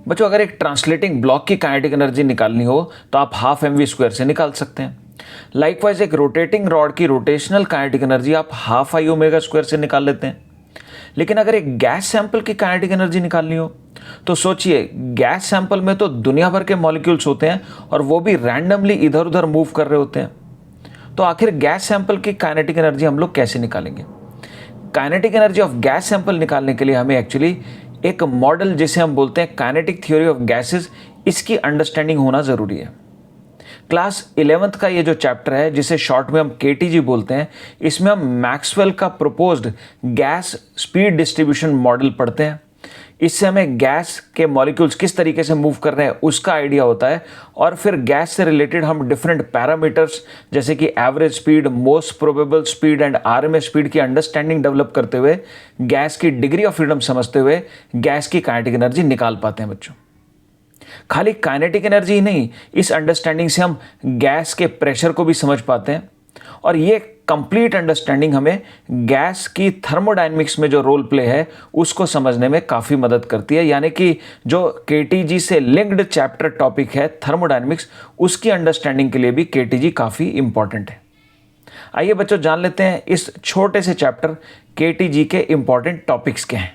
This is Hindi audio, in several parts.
बच्चों अगर एक ट्रांसलेटिंग ब्लॉक की काइनेटिक एनर्जी निकालनी हो तो आप हाफ mv² से निकाल सकते हैं। लाइकवाइज एक रोटेटिंग रॉड की रोटेशनल काइनेटिक एनर्जी आप हाफ i⍵² से निकाल लेते हैं। लेकिन अगर एक गैस सैंपल की काइनेटिक एनर्जी निकालनी हो तो सोचिए, गैस सैंपल में तो दुनिया भर के मॉलिक्यूल्स होते हैं और वो भी रैंडमली इधर उधर मूव कर रहे होते हैं। तो आखिर गैस सैंपल की काइनेटिक एनर्जी हम लोग कैसे निकालेंगे? Kinetic energy of gas sample निकालने के लिए हमें एक्चुअली एक मॉडल जिसे हम बोलते हैं काइनेटिक थ्योरी ऑफ गैसेस, इसकी अंडरस्टैंडिंग होना ज़रूरी है। क्लास 11th का ये जो चैप्टर है जिसे शॉर्ट में हम KTG बोलते हैं, इसमें हम मैक्सवेल का proposed gas speed distribution model पढ़ते हैं। इससे हमें गैस के मॉलिक्यूल्स किस तरीके से मूव कर रहे हैं उसका आइडिया होता है और फिर गैस से रिलेटेड हम डिफरेंट पैरामीटर्स जैसे कि average speed, most probable speed and RMS speed की अंडरस्टैंडिंग डेवलप करते हुए गैस की डिग्री ऑफ फ्रीडम समझते हुए गैस की काइनेटिक एनर्जी निकाल पाते हैं। बच्चों खाली काइनेटिक एनर्जी ही नहीं, इस अंडरस्टैंडिंग से हम गैस के प्रेशर को भी समझ पाते हैं और ये कंप्लीट अंडरस्टैंडिंग हमें गैस की थर्मोडायनेमिक्स में जो रोल प्ले है उसको समझने में काफ़ी मदद करती है। यानी कि जो KTG से लिंक्ड चैप्टर टॉपिक है थर्मोडायनेमिक्स, उसकी अंडरस्टैंडिंग के लिए भी KTG काफ़ी इंपॉर्टेंट है। आइए बच्चों जान लेते हैं इस छोटे से चैप्टर KTG के इंपॉर्टेंट टॉपिक्स क्या हैं।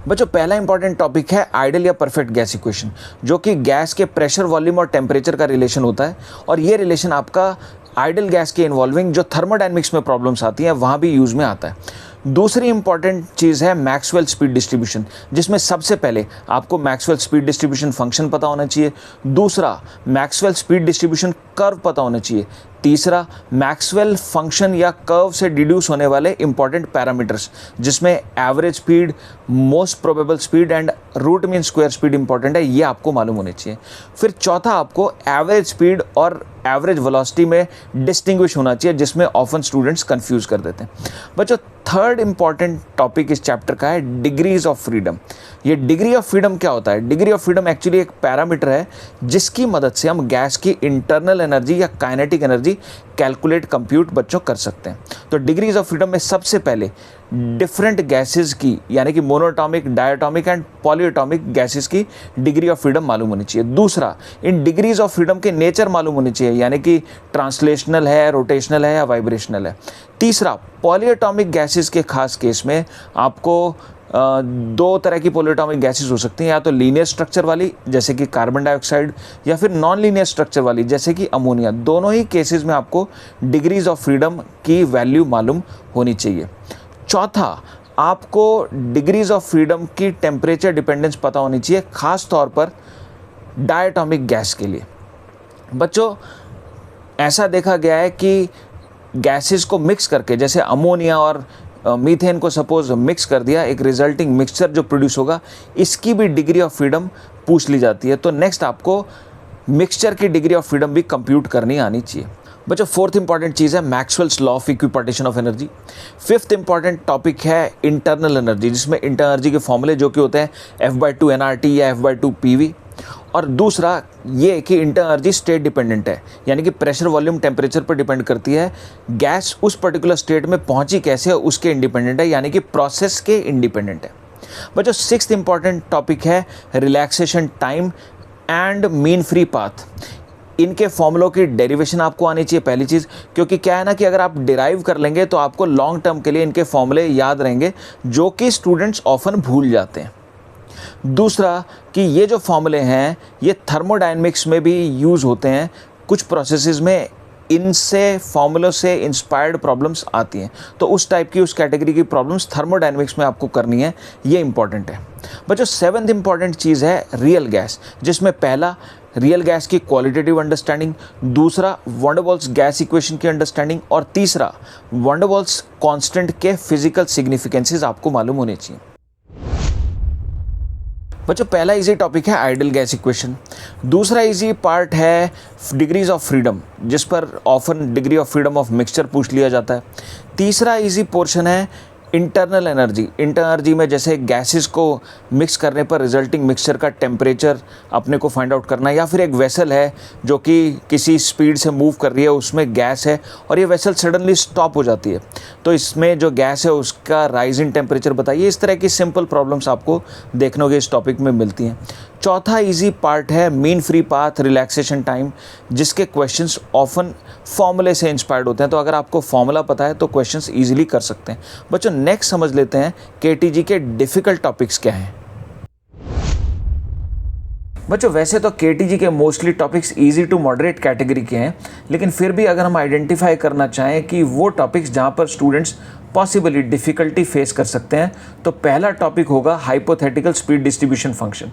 बच्चों पहला इंपॉर्टेंट टॉपिक है आइडियल या परफेक्ट गैस इक्वेशन, जो कि गैस के प्रेशर, वॉल्यूम और टेम्परेचर का रिलेशन होता है और ये रिलेशन आपका आइडियल गैस के इन्वॉल्विंग जो थर्मोडायनेमिक्स में प्रॉब्लम्स आती हैं वहाँ भी यूज़ में आता है। दूसरी इंपॉर्टेंट चीज़ है मैक्सवेल स्पीड डिस्ट्रीब्यूशन, जिसमें सबसे पहले आपको मैक्सवेल स्पीड डिस्ट्रीब्यूशन फंक्शन पता होना चाहिए। दूसरा, मैक्सवेल स्पीड डिस्ट्रीब्यूशन कर्व पता होना चाहिए। तीसरा, मैक्सवेल फंक्शन या कर्व से डिड्यूस होने वाले इंपॉर्टेंट पैरामीटर्स जिसमें average speed, most probable speed and root mean square speed important है, ये आपको मालूम होने चाहिए। फिर चौथा, आपको एवरेज स्पीड और एवरेज वेलोसिटी में डिस्टिंग्विश होना चाहिए, जिसमें ऑफन स्टूडेंट्स कंफ्यूज कर देते हैं। बच्चों थर्ड इंपॉर्टेंट टॉपिक इस चैप्टर का है डिग्रीज ऑफ फ्रीडम। ये डिग्री ऑफ फ्रीडम क्या होता है? डिग्री ऑफ फ्रीडम एक्चुअली एक पैरामीटर है जिसकी मदद से हम गैस की इंटरनल एनर्जी या काइनेटिक एनर्जी कैलकुलेट, कंप्यूट बच्चों कर सकते हैं। तो डिग्रीज ऑफ फ्रीडम में सबसे पहले डिफरेंट गैसेस की यानी कि monoatomic, diatomic and polyatomic gases की डिग्री ऑफ फ्रीडम मालूम होनी चाहिए। दूसरा, इन डिग्रीज ऑफ फ्रीडम के नेचर मालूम होने चाहिए, यानी कि ट्रांसलेशनल है, रोटेशनल है या वाइब्रेशनल है। तीसरा, पॉलीएटॉमिक गैसेस के खास केस में आपको दो तरह की पॉलीएटॉमिक गैसेस हो सकती हैं, या तो लीनियर स्ट्रक्चर वाली जैसे कि कार्बन डाइऑक्साइड या फिर नॉन लीनियर स्ट्रक्चर वाली जैसे कि अमोनिया। दोनों ही केसेस में आपको डिग्रीज ऑफ फ्रीडम की वैल्यू मालूम होनी चाहिए। चौथा, आपको डिग्रीज ऑफ फ्रीडम की टेम्परेचर डिपेंडेंस पता होनी चाहिए, खास तौर पर डायटॉमिक गैस के लिए। बच्चों ऐसा देखा गया है कि गैसेस को मिक्स करके, जैसे अमोनिया और मीथेन को सपोज मिक्स कर दिया, एक रिजल्टिंग मिक्सचर जो प्रोड्यूस होगा, इसकी भी डिग्री ऑफ फ्रीडम पूछ ली जाती है। तो नेक्स्ट आपको मिक्सचर की डिग्री ऑफ फ्रीडम भी कंप्यूट करनी आनी चाहिए। बच्चों फोर्थ इंपॉर्टेंट चीज़ है Maxwell's law of equipartition of energy. Fifth important topic है इंटरनल एनर्जी, जिसमें इंटरनल एनर्जी के फॉर्मूले जो कि होते हैं F/2 nRT या F/2 PV। और दूसरा ये कि इंटरनल एनर्जी स्टेट डिपेंडेंट है, यानी कि प्रेशर, वॉल्यूम, टेम्परेचर पर डिपेंड करती है। गैस उस पर्टिकुलर स्टेट में पहुंची कैसे है उसके इंडिपेंडेंट है, यानी कि प्रोसेस के इंडिपेंडेंट है। बच्चों सिक्स्थ इंपॉर्टेंट टॉपिक है relaxation time and mean free path. इनके फॉर्मूलों की डेरिवेशन आपको आनी चाहिए पहली चीज़, क्योंकि क्या है ना कि अगर आप डिराइव कर लेंगे तो आपको लॉन्ग टर्म के लिए इनके फॉर्मूले याद रहेंगे, जो कि स्टूडेंट्स ऑफन भूल जाते हैं। दूसरा कि ये जो फॉर्मूले हैं ये थर्मोडायनेमिक्स में भी यूज़ होते हैं, कुछ प्रोसेसेस में इनसे फॉर्मूलों से इंस्पायर्ड प्रॉब्लम्स आती हैं, तो उस टाइप की, उस कैटेगरी की प्रॉब्लम्स थर्मोडायनेमिक्स में आपको करनी है, ये इंपॉर्टेंट है। बच्चों सेवंथ इंपॉर्टेंट चीज़ है रियल गैस, जिसमें पहला रियल गैस की क्वालिटेटिव अंडरस्टैंडिंग, दूसरा van der Waals gas equation की अंडरस्टैंडिंग और तीसरा वैन डर वाल्स कांस्टेंट के फिजिकल सिग्निफिकेंसेस आपको मालूम होने चाहिए। बच्चों पहला इजी टॉपिक है आइडियल गैस इक्वेशन। दूसरा इजी पार्ट है डिग्रीज ऑफ फ्रीडम, जिस पर often degree of freedom of mixture पूछ लिया जाता है। तीसरा इजी पोर्शन है इंटरनल एनर्जी में जैसे गैसेस को मिक्स करने पर रिजल्टिंग मिक्सचर का टेम्परेचर अपने को फाइंड आउट करना है, या फिर एक वेसल है जो कि किसी स्पीड से मूव कर रही है, उसमें गैस है और ये वेसल सडनली स्टॉप हो जाती है, तो इसमें जो गैस है उसका राइज इन टेम्परेचर बताइए। इस तरह की सिंपल प्रॉब्लम्स आपको देखने होगी इस टॉपिक में मिलती हैं। चौथा इजी पार्ट है mean free path relaxation time, जिसके क्वेश्चंस ऑफन फॉर्मूले से इंस्पायर्ड होते हैं, तो अगर आपको फॉर्मूला पता है तो क्वेश्चंस इजीली कर सकते हैं। बच्चों नेक्स्ट समझ लेते हैं केटीजी के डिफ़िकल्ट टॉपिक्स क्या हैं। बच्चों वैसे तो केटीजी के mostly topics easy to moderate category के हैं, लेकिन फिर भी अगर हम आइडेंटिफाई करना चाहें कि वो टॉपिक्स जहाँ पर स्टूडेंट्स पॉसिबली डिफ़िकल्टी फेस कर सकते हैं, तो पहला टॉपिक होगा हाइपोथेटिकल स्पीड डिस्ट्रीब्यूशन फंक्शन।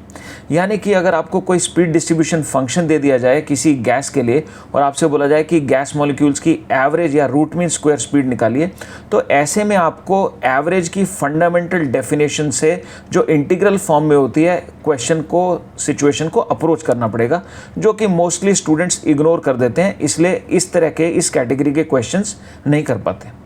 यानी कि अगर आपको कोई स्पीड डिस्ट्रीब्यूशन फंक्शन दे दिया जाए किसी गैस के लिए और आपसे बोला जाए कि गैस मॉलिक्यूल्स की एवरेज या रूट मीन स्क्वायर स्पीड निकालिए, तो ऐसे में आपको एवरेज की फंडामेंटल डेफिनेशन से जो इंटीग्रल फॉर्म में होती है क्वेश्चन को, सिचुएशन को अप्रोच करना पड़ेगा, जो कि मोस्टली स्टूडेंट्स इग्नोर कर देते हैं, इसलिए इस तरह के इस कैटेगरी के क्वेश्चंस नहीं कर पाते।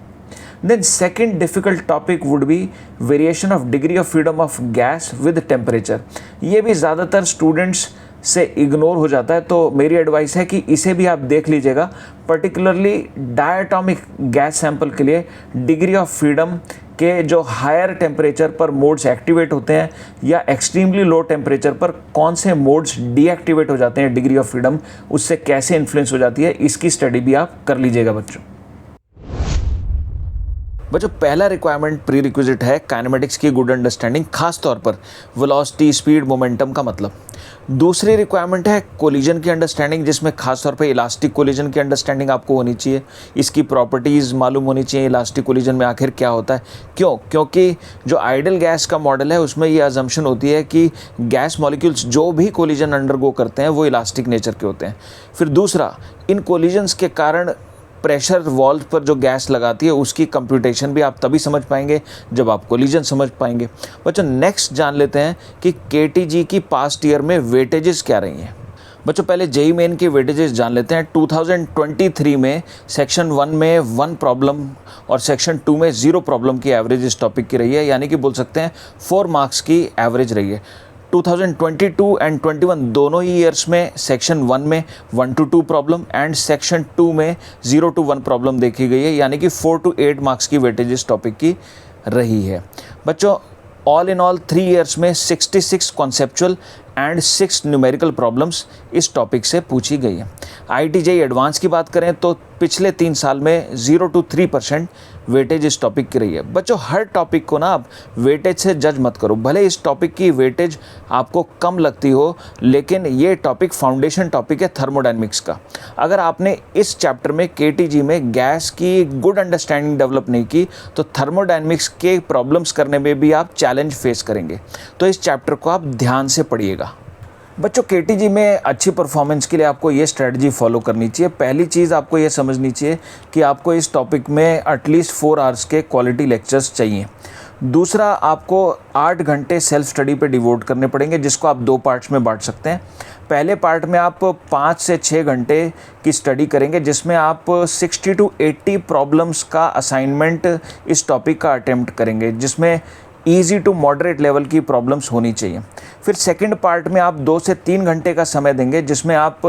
Then second difficult topic would be variation of degree of freedom of gas with temperature। ये भी ज़्यादातर स्टूडेंट्स से इग्नोर हो जाता है, तो मेरी एडवाइस है कि इसे भी आप देख लीजिएगा। पर्टिकुलरली डायटोमिक गैस सैंपल के लिए डिग्री ऑफ फ्रीडम के जो हायर टेम्परेचर पर मोड्स एक्टिवेट होते हैं या एक्सट्रीमली लो टेम्परेचर पर कौन से मोड्स डीएक्टिवेट हो जाते हैं, डिग्री ऑफ फ्रीडम उससे कैसे इन्फ्लुएंस हो जाती है, इसकी स्टडी भी आप कर लीजिएगा बच्चों। पहला रिक्वायरमेंट प्री रिक्विजिट है काइनेमेटिक्स की गुड अंडरस्टैंडिंग, खास तौर पर वेलोसिटी, स्पीड, मोमेंटम का मतलब। दूसरी रिक्वायरमेंट है कोलिजन की अंडरस्टैंडिंग, जिसमें खास तौर पर इलास्टिक कोलिजन की अंडरस्टैंडिंग आपको होनी चाहिए, इसकी प्रॉपर्टीज़ मालूम होनी चाहिए, इलास्टिक कोलिजन में आखिर क्या होता है। क्योंकि जो आइडियल गैस का मॉडल है उसमें ये अजम्पशन होती है कि गैस मॉलिक्यूल्स जो भी कोलिजन अंडरगो करते हैं वो इलास्टिक नेचर के होते हैं। फिर दूसरा, इन कोलिजन्स के कारण प्रेशर वॉल्व पर जो गैस लगाती है उसकी कंप्यूटेशन भी आप तभी समझ पाएंगे जब आप कोलिजन समझ पाएंगे। बच्चों नेक्स्ट जान लेते हैं कि केटीजी की पास्ट ईयर में वेटेजेस क्या रही हैं। बच्चों पहले जेईई मेन की वेटेजेस जान लेते हैं। 2023 में सेक्शन 1 में 1 प्रॉब्लम और सेक्शन 2 में 0 प्रॉब्लम की एवरेज इस टॉपिक की रही है, यानी कि बोल सकते हैं 4 मार्क्स की एवरेज रही है। 2022 एंड 21 दोनों ही ईयर्स में सेक्शन 1 में 1 to 2 प्रॉब्लम एंड सेक्शन 2 में 0 to 1 प्रॉब्लम देखी गई है, यानी कि 4 to 8 मार्क्स की वेटेज इस टॉपिक की रही है। बच्चों ऑल इन ऑल 3 ईयर्स में 66 कॉन्सेप्चुअल एंड 6 न्यूमेरिकल प्रॉब्लम्स इस टॉपिक से पूछी गई है। IIT-JEE एडवांस की बात करें तो पिछले 3 साल में 0 to 3% वेटेज इस टॉपिक की रही है। बच्चों हर टॉपिक को ना आप वेटेज से जज मत करो, भले इस टॉपिक की वेटेज आपको कम लगती हो, लेकिन ये टॉपिक फाउंडेशन टॉपिक है थर्मोडायनेमिक्स का। अगर आपने इस चैप्टर में केटीजी में गैस की गुड अंडरस्टैंडिंग डेवलप नहीं की तो थर्मोडायनेमिक्स के प्रॉब्लम्स करने में भी आप चैलेंज फेस करेंगे, तो इस चैप्टर को आप ध्यान से पढ़िएगा। बच्चों केटीजी में अच्छी परफॉर्मेंस के लिए आपको ये स्ट्रेटजी फॉलो करनी चाहिए। पहली चीज़ आपको ये समझनी चाहिए कि आपको इस टॉपिक में एटलीस्ट 4 आवर्स के क्वालिटी लेक्चर्स चाहिए। दूसरा, आपको 8 घंटे सेल्फ स्टडी पे डिवोट करने पड़ेंगे, जिसको आप 2 पार्ट्स में बांट सकते हैं। पहले पार्ट में आप 5 से 6 घंटे की स्टडी करेंगे, जिसमें आप 60 to 80 प्रॉब्लम्स का असाइनमेंट इस टॉपिक का अटेम्प्ट करेंगे, जिसमें ईजी टू मॉडरेट लेवल की प्रॉब्लम्स होनी चाहिए। फिर सेकंड पार्ट में आप 2 से 3 घंटे का समय देंगे, जिसमें आप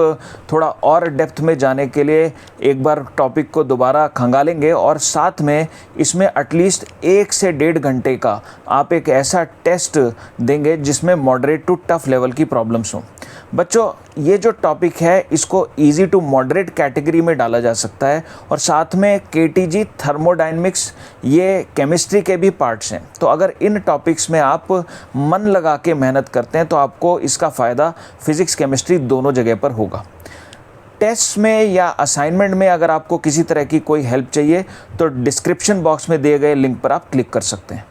थोड़ा और डेप्थ में जाने के लिए एक बार टॉपिक को दोबारा खंगालेंगे और साथ में इसमें एटलीस्ट 1 से 1.5 घंटे का आप एक ऐसा टेस्ट देंगे जिसमें मॉडरेट टू टफ लेवल की प्रॉब्लम्स हों। बच्चों ये जो टॉपिक है इसको इजी टू मॉडरेट कैटेगरी में डाला जा सकता है, और साथ में केटीजी, थर्मोडायनेमिक्स, ये केमिस्ट्री के भी पार्ट्स हैं। तो अगर इन टॉपिक्स में आप मन लगा के मेहनत करते हैं तो आपको इसका फ़ायदा फिज़िक्स, केमिस्ट्री दोनों जगह पर होगा। टेस्ट में या असाइनमेंट में अगर आपको किसी तरह की कोई हेल्प चाहिए तो डिस्क्रिप्शन बॉक्स में दिए गए लिंक पर आप क्लिक कर सकते हैं।